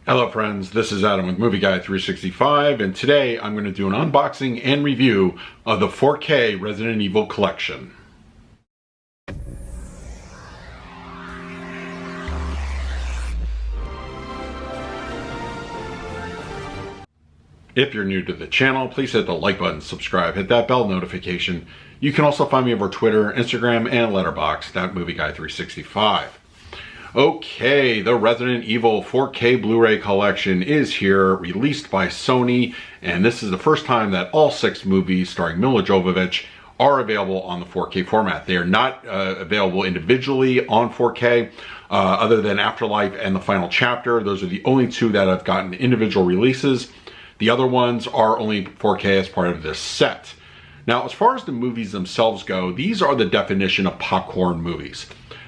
Hello friends, this is Adam with Movie Guy 365, and today I'm going to do an unboxing and review of the 4K Resident Evil collection. If you're new to the channel, please hit the like button, subscribe, hit that bell notification. You can also find me over Twitter, Instagram, and Letterboxd at Movie Guy 365. Okay, the Resident Evil 4K Blu-ray collection is here, released by Sony, and this is the first time that all 6 movies starring Milla Jovovich are available on the 4K format. They are not available individually on 4K, other than Afterlife and The Final Chapter. Those are the only 2 that have gotten individual releases. The other ones are only 4K as part of this set. Now, as far as the movies themselves go, these are the definition of popcorn movies.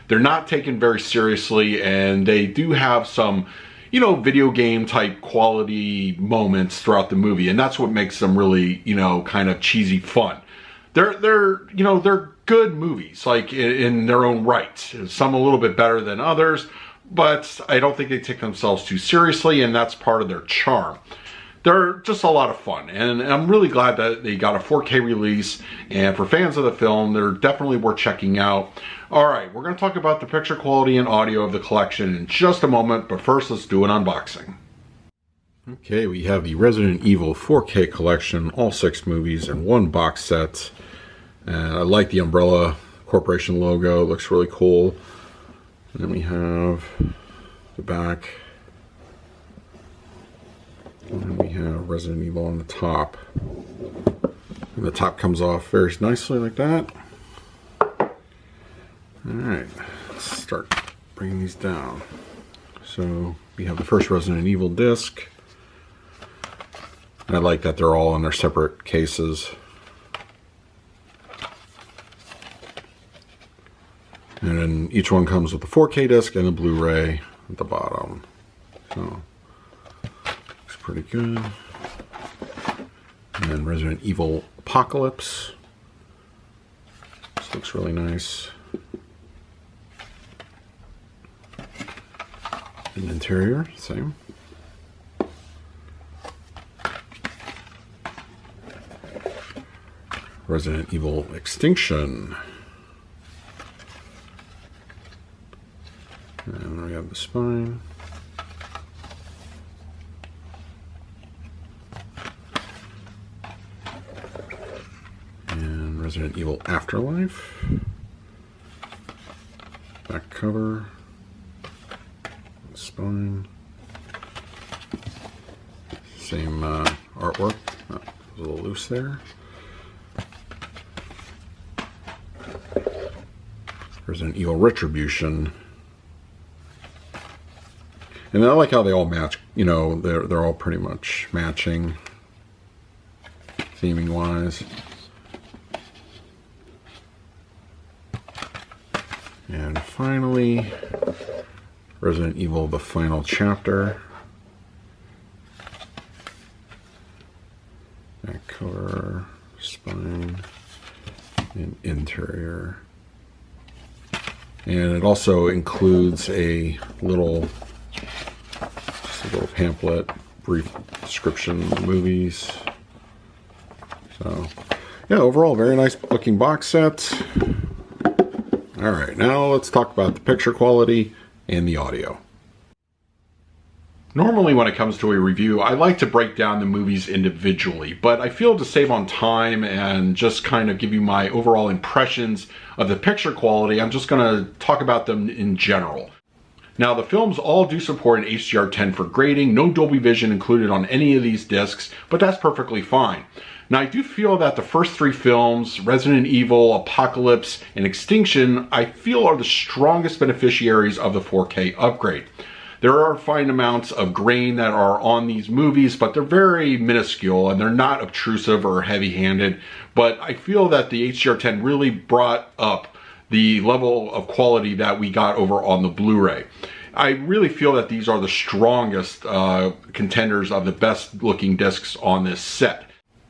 They're not taken very seriously, and they do have some, video game type quality moments throughout the movie, and that's what makes them really, kind of cheesy fun. They're good movies, like in their own right. Some a little bit better than others, but I don't think they take themselves too seriously, and that's part of their charm. They're just a lot of fun, and I'm really glad that they got a 4K release, and for fans of the film, they're definitely worth checking out. Alright, we're going to talk about the picture quality and audio of the collection in just a moment, but first let's do an unboxing. Okay, we have the Resident Evil 4K collection, all 6 movies in one box set. And I like the Umbrella Corporation logo, it looks really cool. And then we have the back. And then we have Resident Evil on the top. And the top comes off very nicely like that. Alright, let's start bringing these down. So we have the first Resident Evil disc. I like that they're all in their separate cases. And then each one comes with the 4K disc and a Blu-ray at the bottom. So pretty good. And then Resident Evil Apocalypse. This looks really nice. The interior, same. Resident Evil Extinction. And then we have the spine. Resident Evil Afterlife. Back cover. Spine. Same artwork. Oh, a little loose there. Resident Evil Retribution. And I like how they all match. They're all pretty much matching, theming wise. And finally, Resident Evil, The Final Chapter. Back cover, spine, and interior. And it also includes a little pamphlet, brief description of the movies. So, yeah, overall, very nice looking box set. Alright, now let's talk about the picture quality and the audio. Normally when it comes to a review, I like to break down the movies individually, but I feel to save on time and just kind of give you my overall impressions of the picture quality, I'm just going to talk about them in general. Now, the films all do support an HDR10 for grading, no Dolby Vision included on any of these discs, but that's perfectly fine. Now, I do feel that the first 3 films, Resident Evil, Apocalypse, and Extinction, I feel are the strongest beneficiaries of the 4K upgrade. There are fine amounts of grain that are on these movies, but they're very minuscule and they're not obtrusive or heavy-handed. But I feel that the HDR10 really brought up the level of quality that we got over on the Blu-ray. I really feel that these are the strongest contenders of the best looking discs on this set.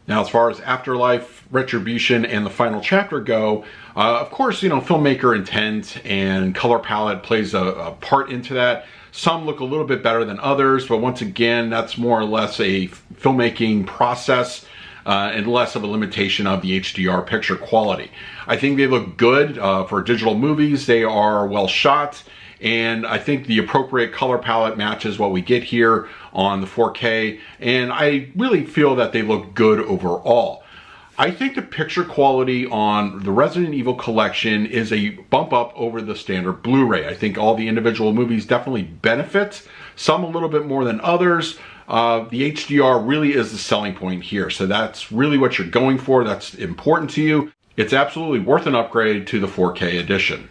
Now, as far as Afterlife, Retribution, and The Final Chapter go, of course, filmmaker intent and color palette plays a part into that. Some look a little bit better than others, but once again, that's more or less a filmmaking process and less of a limitation of the HDR picture quality. I think they look good for digital movies. They are well shot, and I think the appropriate color palette matches what we get here on the 4K, and I really feel that they look good overall. I think the picture quality on the Resident Evil collection is a bump up over the standard Blu-ray. I think all the individual movies definitely benefit, some a little bit more than others. The HDR really is the selling point here, so that's really what you're going for. That's important to you. It's absolutely worth an upgrade to the 4K edition.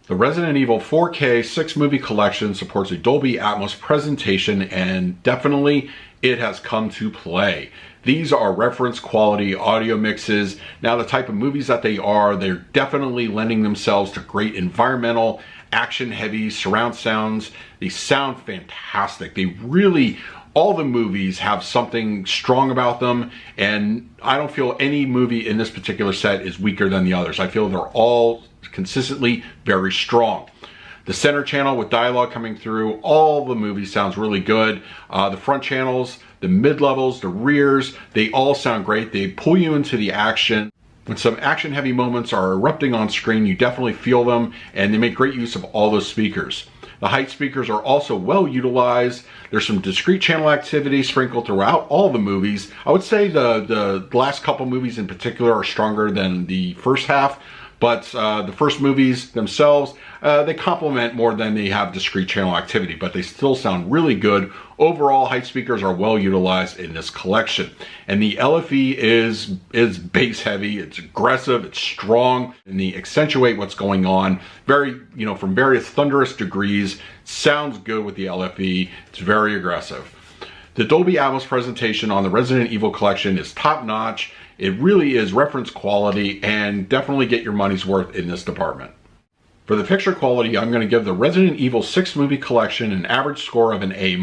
The Resident Evil 4K 6-movie collection supports a Dolby Atmos presentation, and definitely it has come to play. These are reference quality audio mixes. Now, the type of movies that they're definitely lending themselves to great environmental, action-heavy surround sounds. They sound fantastic. They really, all the movies have something strong about them, and I don't feel any movie in this particular set is weaker than the others. I feel they're all consistently very strong. The center channel with dialogue coming through, all the movies sounds really good. The front channels, the mid-levels, the rears, they all sound great. They pull you into the action. When some action-heavy moments are erupting on screen, you definitely feel them, and they make great use of all those speakers. The height speakers are also well utilized. There's some discrete channel activity sprinkled throughout all the movies. I would say the last couple movies in particular are stronger than the first half, but the first movies themselves, they complement more than they have discrete channel activity, but they still sound really good. Overall, height speakers are well utilized in this collection. And the LFE is bass heavy, it's aggressive, it's strong, and they accentuate what's going on from various thunderous degrees. Sounds good with the LFE, it's very aggressive. The Dolby Atmos presentation on the Resident Evil collection is top notch. It really is reference quality, and definitely get your money's worth in this department. For the picture quality, I'm going to give the Resident Evil 6 movie collection an average score of an A-.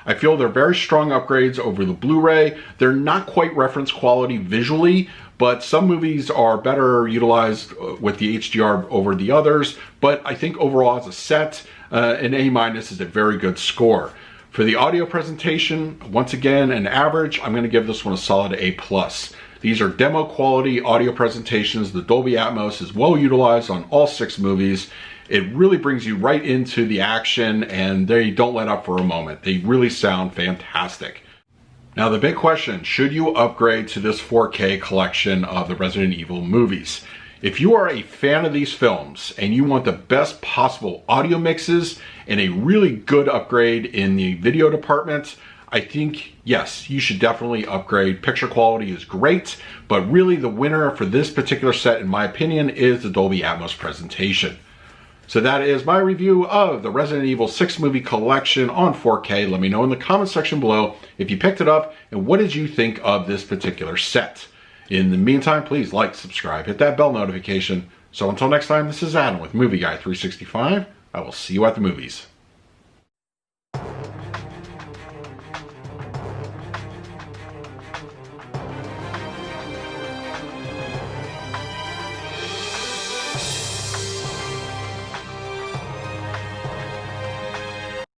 I feel they're very strong upgrades over the Blu-ray. They're not quite reference quality visually, but some movies are better utilized with the HDR over the others. But I think overall as a set, an A- is a very good score. For the audio presentation, once again, an average, I'm going to give this one a solid A+. These are demo quality audio presentations. The Dolby Atmos is well utilized on all 6 movies. It really brings you right into the action, and they don't let up for a moment. They really sound fantastic. Now, the big question, should you upgrade to this 4K collection of the Resident Evil movies? If you are a fan of these films and you want the best possible audio mixes and a really good upgrade in the video department, I think, yes, you should definitely upgrade. Picture quality is great, but really the winner for this particular set, in my opinion, is the Dolby Atmos presentation. So that is my review of the Resident Evil 6 movie collection on 4K. Let me know in the comment section below if you picked it up and what did you think of this particular set. In the meantime, please like, subscribe, hit that bell notification. So until next time, this is Adam with Movie Guy 365. I will see you at the movies.